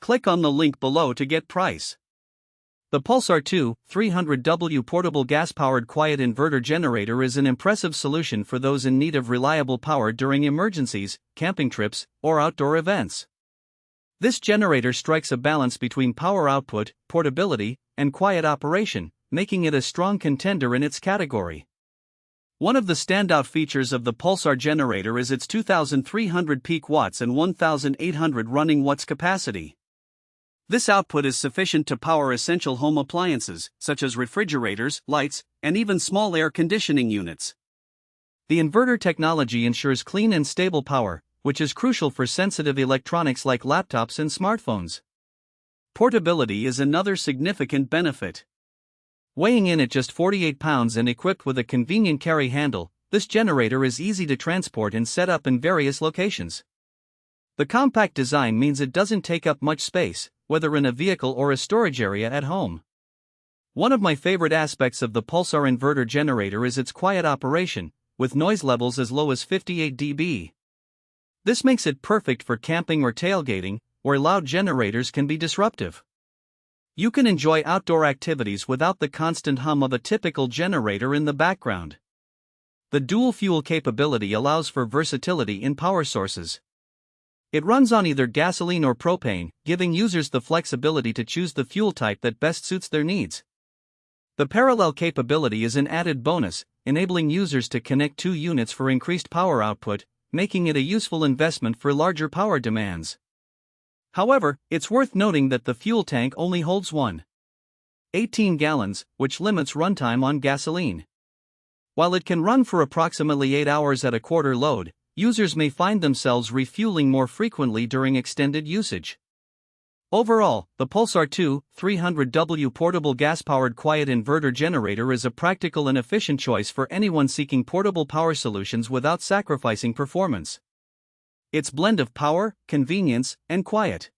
Click on the link below to get price. The Pulsar 300W portable gas-powered quiet inverter generator is an impressive solution for those in need of reliable power during emergencies, camping trips, or outdoor events. This generator strikes a balance between power output, portability, and quiet operation, making it a strong contender in its category. One of the standout features of the Pulsar generator is its 2,300 peak watts and 1,800 running watts capacity. This output is sufficient to power essential home appliances, such as refrigerators, lights, and even small air conditioning units. The inverter technology ensures clean and stable power, which is crucial for sensitive electronics like laptops and smartphones. Portability is another significant benefit. Weighing in at just 48 pounds and equipped with a convenient carry handle, this generator is easy to transport and set up in various locations. The compact design means it doesn't take up much space, whether in a vehicle or a storage area at home. One of my favorite aspects of the Pulsar inverter generator is its quiet operation, with noise levels as low as 58 dB. This makes it perfect for camping or tailgating, where loud generators can be disruptive. You can enjoy outdoor activities without the constant hum of a typical generator in the background. The dual fuel capability allows for versatility in power sources. It runs on either gasoline or propane, giving users the flexibility to choose the fuel type that best suits their needs. The parallel capability is an added bonus, enabling users to connect two units for increased power output, making it a useful investment for larger power demands. However, it's worth noting that the fuel tank only holds 18 gallons, which limits runtime on gasoline. While it can run for approximately 8 hours at a quarter load, users may find themselves refueling more frequently during extended usage. Overall, the Pulsar 300W portable gas-powered quiet inverter generator is a practical and efficient choice for anyone seeking portable power solutions without sacrificing performance. Its blend of power, convenience, and quiet